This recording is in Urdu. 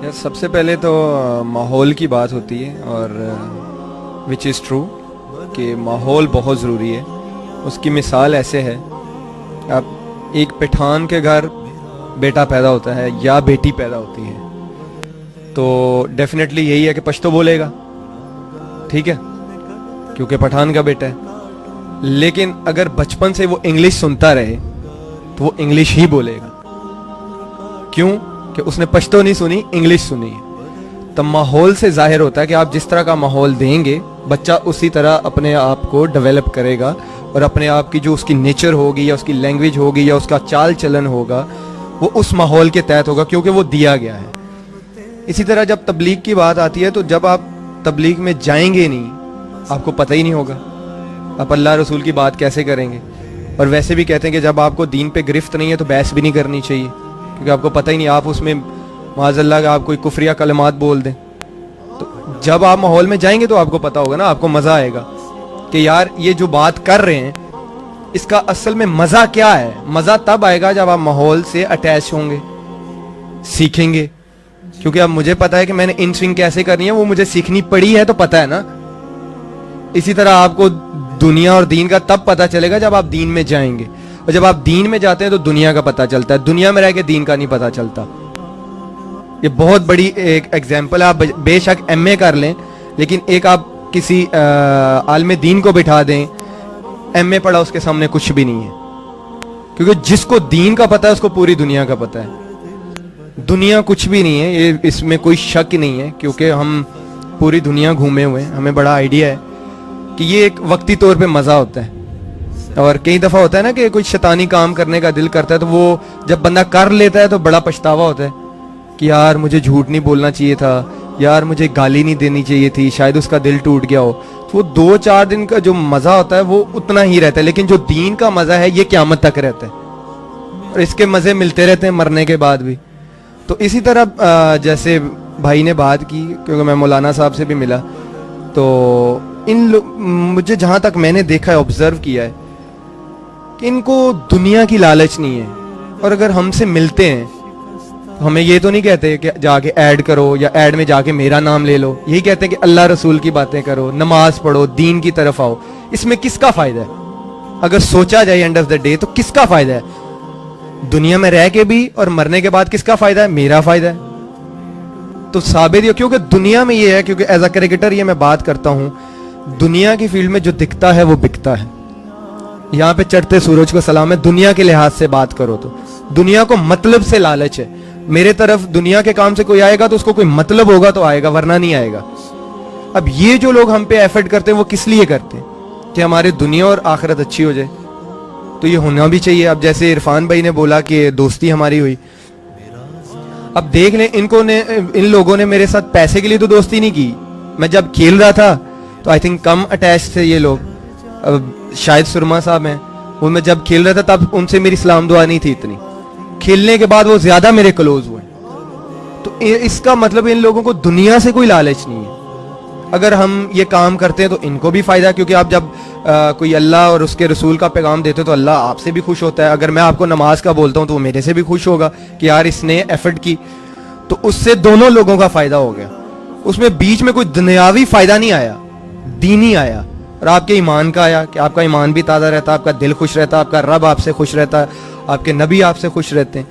یار سب سے پہلے تو ماحول کی بات ہوتی ہے اور وچ از ٹرو کہ ماحول بہت ضروری ہے. اس کی مثال ایسے ہے، اب ایک پٹھان کے گھر بیٹا پیدا ہوتا ہے یا بیٹی پیدا ہوتی ہے تو ڈیفینیٹلی یہی ہے کہ پشتو بولے گا، ٹھیک ہے، کیونکہ پٹھان کا بیٹا ہے. لیکن اگر بچپن سے وہ انگلش سنتا رہے تو وہ انگلش ہی بولے گا. کیوں؟ کہ اس نے پشتو نہیں سنی، انگلش سنی ہے. تو ماحول سے ظاہر ہوتا ہے کہ آپ جس طرح کا ماحول دیں گے بچہ اسی طرح اپنے آپ کو ڈیولپ کرے گا، اور اپنے آپ کی جو اس کی نیچر ہوگی یا اس کی لینگویج ہوگی یا اس کا چال چلن ہوگا وہ اس ماحول کے تحت ہوگا، کیونکہ وہ دیا گیا ہے. اسی طرح جب تبلیغ کی بات آتی ہے تو جب آپ تبلیغ میں جائیں گے نہیں، آپ کو پتہ ہی نہیں ہوگا آپ اللہ رسول کی بات کیسے کریں گے. اور ویسے بھی کہتے ہیں کہ جب آپ کو دین پہ گرفت نہیں ہے تو بحث بھی نہیں کرنی چاہیے، کیونکہ آپ کو پتہ ہی نہیں، آپ اس میں معاذ اللہ کہ آپ کوئی کفریہ کلمات بول دیں. تو جب آپ ماحول میں جائیں گے تو آپ کو پتہ ہوگا نا، آپ کو مزہ آئے گا کہ یار یہ جو بات کر رہے ہیں اس کا اصل میں مزہ کیا ہے. مزہ تب آئے گا جب آپ ماحول سے اٹیچ ہوں گے، سیکھیں گے. کیونکہ اب مجھے پتا ہے کہ میں نے ان سوئنگ کیسے کرنی ہے، وہ مجھے سیکھنی پڑی ہے تو پتا ہے نا. اسی طرح آپ کو دنیا اور دین کا تب پتا چلے گا جب آپ دین میں جائیں گے، اور جب آپ دین میں جاتے ہیں تو دنیا کا پتا چلتا ہے. دنیا میں رہ کے دین کا نہیں پتا چلتا. یہ بہت بڑی ایک ایگزامپل ہے. آپ بے شک ایم اے کر لیں لیکن ایک آپ کسی عالم دین کو بٹھا دیں، ایم اے پڑھا اس کے سامنے کچھ بھی نہیں ہے. کیونکہ جس کو دین کا پتا ہے اس کو پوری دنیا کا پتا ہے. دنیا کچھ بھی نہیں ہے، یہ اس میں کوئی شک نہیں ہے، کیونکہ ہم پوری دنیا گھومے ہوئے ہیں، ہمیں بڑا آئیڈیا ہے کہ یہ ایک وقتی طور پہ مزہ ہوتا ہے. اور کئی دفعہ ہوتا ہے نا کہ کوئی شیطانی کام کرنے کا دل کرتا ہے تو وہ جب بندہ کر لیتا ہے تو بڑا پچھتاوا ہوتا ہے کہ یار مجھے جھوٹ نہیں بولنا چاہیے تھا، یار مجھے گالی نہیں دینی چاہیے تھی، شاید اس کا دل ٹوٹ گیا ہو. تو وہ 2-4 دن کا جو مزہ ہوتا ہے وہ اتنا ہی رہتا ہے، لیکن جو دین کا مزہ ہے یہ قیامت تک رہتا ہے، اور اس کے مزے ملتے رہتے ہیں مرنے کے بعد بھی. تو اسی طرح جیسے بھائی نے بات کی، کیونکہ میں مولانا صاحب سے بھی ملا، تو مجھے جہاں تک میں نے دیکھا ہے، آبزرو کیا ہے کہ ان کو دنیا کی لالچ نہیں ہے. اور اگر ہم سے ملتے ہیں تو ہمیں یہ تو نہیں کہتے کہ جا کے ایڈ کرو یا ایڈ میں جا کے میرا نام لے لو. یہی کہتے ہیں کہ اللہ رسول کی باتیں کرو، نماز پڑھو، دین کی طرف آؤ. اس میں کس کا فائدہ ہے؟ اگر سوچا جائے اینڈ آف دا ڈے تو کس کا فائدہ ہے؟ دنیا میں رہ کے بھی اور مرنے کے بعد کس کا فائدہ ہے؟ میرا فائدہ ہے. تو ثابت یہ، کیونکہ دنیا میں یہ ہے، کیونکہ ایز اے کرکٹر یہ میں بات کرتا ہوں، دنیا کی فیلڈ میں جو دکھتا ہے وہ بکتا ہے. یہاں پہ چڑھتے سورج کو سلام ہے. دنیا کے لحاظ سے بات کرو تو دنیا کو مطلب سے لالچ ہے. میرے طرف دنیا کے کام سے کوئی آئے گا تو اس کو کوئی مطلب ہوگا تو آئے گا، ورنہ نہیں آئے گا. اب یہ جو لوگ ہم پہ ایفرٹ کرتے ہیں وہ کس لیے کرتے ہیں؟ کہ ہماری دنیا اور آخرت اچھی ہو جائے. تو یہ ہونا بھی چاہیے. اب جیسے عرفان بھائی نے بولا کہ دوستی ہماری ہوئی، اب دیکھ لیں ان لوگوں نے میرے ساتھ پیسے کے لیے تو دوستی نہیں کی. میں جب کھیل رہا تھا تو آئی تھنک کم اٹیچ تھے یہ لوگ. شاید سرما صاحب ہیں، وہ میں جب کھیل رہا تھا تب ان سے میری سلام دعا نہیں تھی اتنی. کھیلنے کے بعد وہ زیادہ میرے کلوز ہوئے. تو اس کا مطلب ان لوگوں کو دنیا سے کوئی لالچ نہیں ہے. اگر ہم یہ کام کرتے ہیں تو ان کو بھی فائدہ ہے، کیونکہ آپ جب کوئی اللہ اور اس کے رسول کا پیغام دیتے تو اللہ آپ سے بھی خوش ہوتا ہے. اگر میں آپ کو نماز کا بولتا ہوں تو وہ میرے سے بھی خوش ہوگا کہ یار اس نے ایفرٹ کی. تو اس سے دونوں لوگوں کا فائدہ ہو گیا. اس میں بیچ میں کوئی دنیاوی فائدہ نہیں آیا، دینی آیا. اور آپ کے ایمان کا آیا کہ آپ کا ایمان بھی تازہ رہتا، آپ کا دل خوش رہتا، آپ کا رب آپ سے خوش رہتا، آپ کے نبی آپ سے خوش رہتے ہیں.